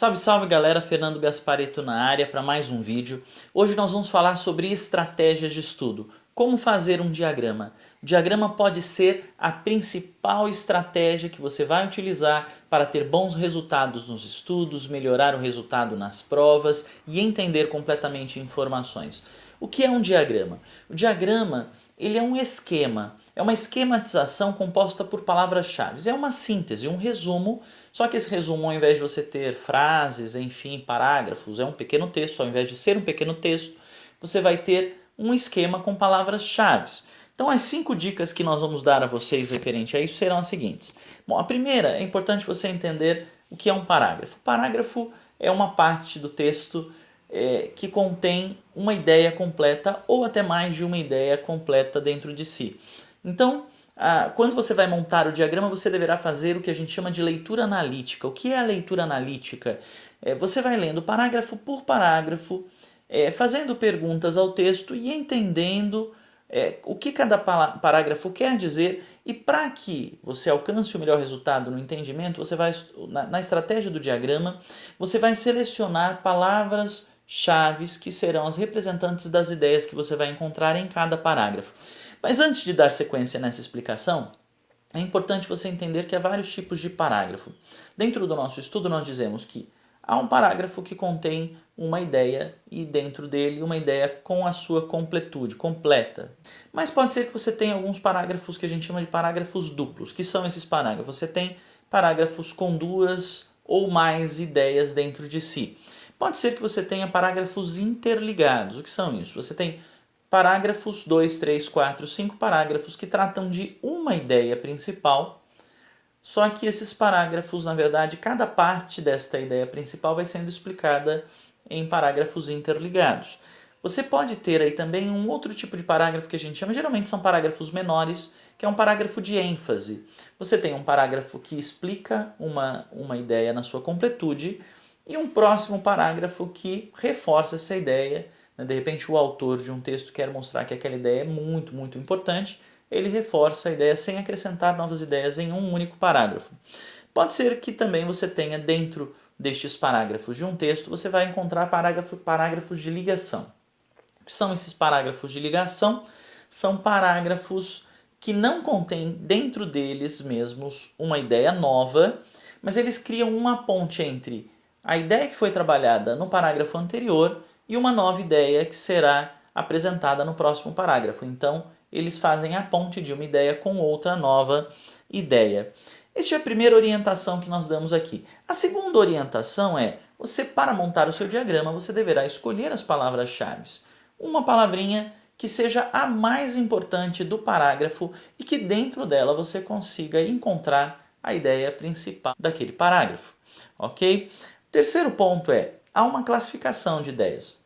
Salve, salve galera, Fernando Gasparetto na área para mais um vídeo. Hoje nós vamos falar sobre estratégias de estudo. Como fazer um diagrama. O diagrama pode ser a principal estratégia que você vai utilizar para ter bons resultados nos estudos, melhorar o resultado nas provas e entender completamente informações. O que é um diagrama? O diagrama ele é um esquema, é uma esquematização composta por palavras-chave. É uma síntese, um resumo, só que esse resumo, ao invés de você ter frases, enfim, parágrafos, é um pequeno texto, ao invés de ser um pequeno texto, você vai ter um esquema com palavras-chave. Então, as 5 dicas que nós vamos dar a vocês referente a isso serão as seguintes. Bom, a primeira é importante você entender o que é um parágrafo. Parágrafo é uma parte do texto que contém uma ideia completa ou até mais de uma ideia completa dentro de si. Então, quando você vai montar o diagrama, você deverá fazer o que a gente chama de leitura analítica. O que é a leitura analítica? Você vai lendo parágrafo por parágrafo, fazendo perguntas ao texto e entendendo o que cada parágrafo quer dizer, e para que você alcance o melhor resultado no entendimento, você vai, na estratégia do diagrama, você vai selecionar palavras-chave que serão as representantes das ideias que você vai encontrar em cada parágrafo. Mas antes de dar sequência nessa explicação, é importante você entender que há vários tipos de parágrafo. Dentro do nosso estudo nós dizemos que há um parágrafo que contém uma ideia e dentro dele uma ideia com a sua completude, completa. Mas pode ser que você tenha alguns parágrafos que a gente chama de parágrafos duplos. Que são esses parágrafos? Você tem parágrafos com 2 ou mais ideias dentro de si. Pode ser que você tenha parágrafos interligados. O que são isso? Você tem parágrafos, 2, 3, 4, 5 parágrafos que tratam de uma ideia principal, só que esses parágrafos, na verdade, cada parte desta ideia principal vai sendo explicada em parágrafos interligados. Você pode ter aí também um outro tipo de parágrafo que a gente chama, geralmente são parágrafos menores, que é um parágrafo de ênfase. Você tem um parágrafo que explica uma ideia na sua completude e um próximo parágrafo que reforça essa ideia. De repente o autor de um texto quer mostrar que aquela ideia é muito, muito importante, ele reforça a ideia sem acrescentar novas ideias em um único parágrafo. Pode ser que também você tenha dentro destes parágrafos de um texto, você vai encontrar parágrafos de ligação. O que são esses parágrafos de ligação? São parágrafos que não contêm dentro deles mesmos uma ideia nova, mas eles criam uma ponte entre a ideia que foi trabalhada no parágrafo anterior e uma nova ideia que será apresentada no próximo parágrafo. Então, eles fazem a ponte de uma ideia com outra nova ideia. Esta é a primeira orientação que nós damos aqui. A segunda orientação é, você, para montar o seu diagrama, você deverá escolher as palavras-chave. Uma palavrinha que seja a mais importante do parágrafo e que dentro dela você consiga encontrar a ideia principal daquele parágrafo. Ok? Terceiro ponto é, há uma classificação de ideias.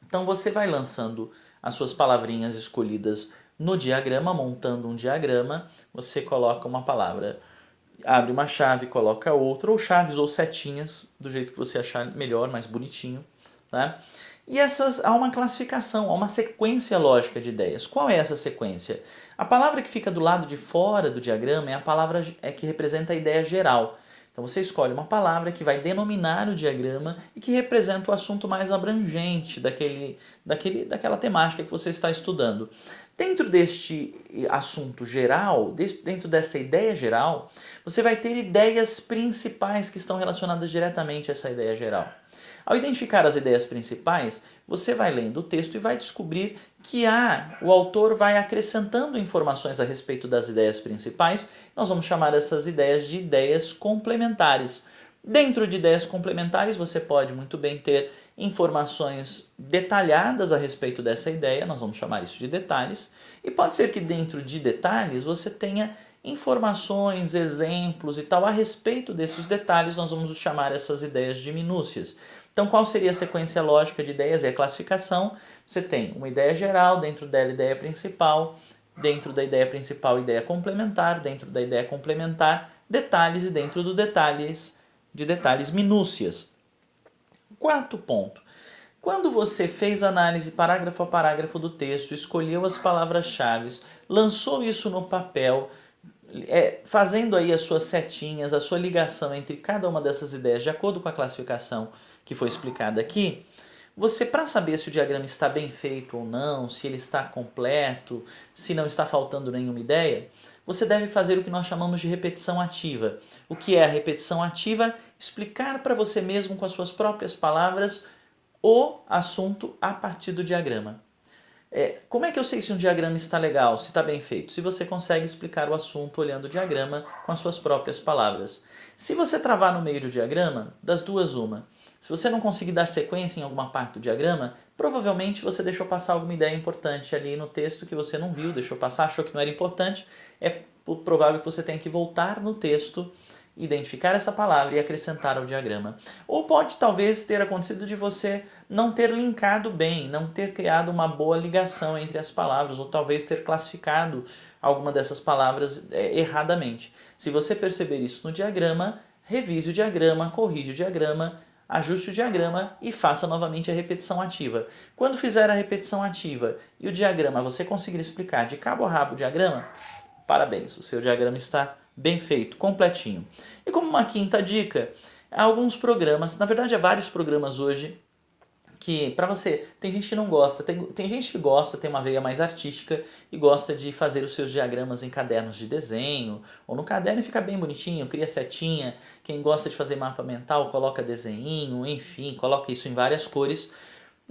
Então você vai lançando as suas palavrinhas escolhidas no diagrama, montando um diagrama, você coloca uma palavra, abre uma chave, coloca outra, ou chaves ou setinhas, do jeito que você achar melhor, mais bonitinho. Tá? E há uma classificação, há uma sequência lógica de ideias. Qual é essa sequência? A palavra que fica do lado de fora do diagrama é a palavra que representa a ideia geral. Então você escolhe uma palavra que vai denominar o diagrama e que representa o assunto mais abrangente daquela temática que você está estudando. Dentro deste assunto geral, dentro dessa ideia geral, você vai ter ideias principais que estão relacionadas diretamente a essa ideia geral. Ao identificar as ideias principais, você vai lendo o texto e vai descobrir que o autor vai acrescentando informações a respeito das ideias principais. Nós vamos chamar essas ideias de ideias complementares. Dentro de ideias complementares, você pode muito bem ter informações detalhadas a respeito dessa ideia, nós vamos chamar isso de detalhes, e pode ser que dentro de detalhes você tenha informações, exemplos e tal a respeito desses detalhes, nós vamos chamar essas ideias de minúcias. Então, qual seria a sequência lógica de ideias? É a classificação. Você tem uma ideia geral, dentro dela ideia principal, dentro da ideia principal ideia complementar, dentro da ideia complementar detalhes e dentro do detalhes minúcias. Quarto ponto. Quando você fez análise parágrafo a parágrafo do texto, escolheu as palavras-chave, lançou isso no papel, fazendo aí as suas setinhas, a sua ligação entre cada uma dessas ideias de acordo com a classificação que foi explicada aqui, você, para saber se o diagrama está bem feito ou não, se ele está completo, se não está faltando nenhuma ideia, você deve fazer o que nós chamamos de repetição ativa. O que é a repetição ativa? Explicar para você mesmo com as suas próprias palavras o assunto a partir do diagrama. Como é que eu sei se um diagrama está legal, se está bem feito? Se você consegue explicar o assunto olhando o diagrama com as suas próprias palavras. Se você travar no meio do diagrama, das duas uma. Se você não conseguir dar sequência em alguma parte do diagrama, provavelmente você deixou passar alguma ideia importante ali no texto que você não viu, deixou passar, achou que não era importante. É provável que você tenha que voltar no texto, identificar essa palavra e acrescentar ao diagrama. Ou pode talvez ter acontecido de você não ter linkado bem, não ter criado uma boa ligação entre as palavras, ou talvez ter classificado alguma dessas palavras erradamente. Se você perceber isso no diagrama, revise o diagrama, corrija o diagrama, ajuste o diagrama e faça novamente a repetição ativa. Quando fizer a repetição ativa e o diagrama você conseguir explicar de cabo a rabo o diagrama, parabéns, o seu diagrama está bem feito, completinho. E como uma quinta dica, há alguns programas, na verdade há vários programas hoje, que para você, tem gente que não gosta, tem gente que gosta, tem uma veia mais artística e gosta de fazer os seus diagramas em cadernos de desenho, ou no caderno e fica bem bonitinho, cria setinha, quem gosta de fazer mapa mental coloca desenho, enfim, coloca isso em várias cores.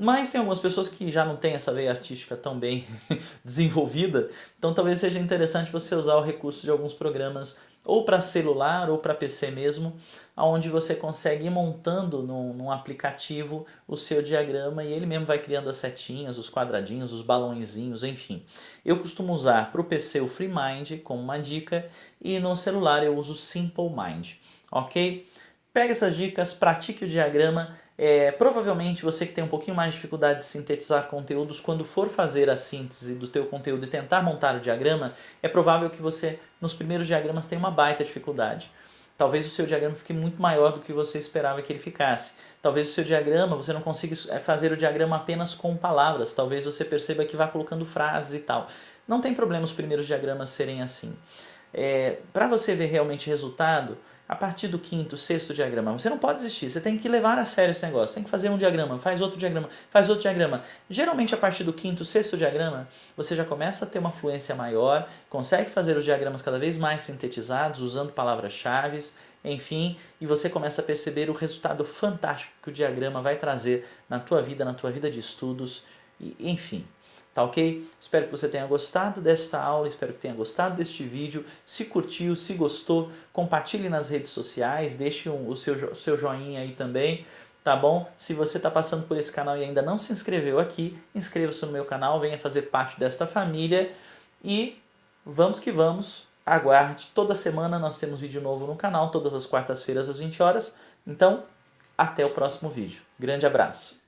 Mas tem algumas pessoas que já não têm essa veia artística tão bem desenvolvida, então talvez seja interessante você usar o recurso de alguns programas ou para celular ou para PC mesmo, onde você consegue ir montando num aplicativo o seu diagrama e ele mesmo vai criando as setinhas, os quadradinhos, os balãozinhos, enfim. Eu costumo usar para o PC o FreeMind como uma dica e no celular eu uso o Simple Mind, ok? Pega essas dicas, pratique o diagrama. Provavelmente você que tem um pouquinho mais de dificuldade de sintetizar conteúdos, quando for fazer a síntese do teu conteúdo e tentar montar o diagrama, é provável que você, nos primeiros diagramas, tenha uma baita dificuldade. Talvez o seu diagrama fique muito maior do que você esperava que ele ficasse. Talvez o seu diagrama, você não consiga fazer o diagrama apenas com palavras. Talvez você perceba que vá colocando frases e tal. Não tem problema os primeiros diagramas serem assim. Para você ver realmente resultado, a partir do quinto, sexto diagrama, você não pode desistir, você tem que levar a sério esse negócio, tem que fazer um diagrama, faz outro diagrama, faz outro diagrama. Geralmente a partir do quinto, sexto diagrama, você já começa a ter uma fluência maior, consegue fazer os diagramas cada vez mais sintetizados, usando palavras-chave, enfim, e você começa a perceber o resultado fantástico que o diagrama vai trazer na tua vida de estudos, enfim. Tá ok? Espero que você tenha gostado desta aula, espero que tenha gostado deste vídeo. Se curtiu, se gostou, compartilhe nas redes sociais, deixe o seu joinha aí também, tá bom? Se você está passando por esse canal e ainda não se inscreveu aqui, inscreva-se no meu canal, venha fazer parte desta família e vamos que vamos. Aguarde, toda semana nós temos vídeo novo no canal, todas as quartas-feiras às 20 horas. Então, até o próximo vídeo. Grande abraço!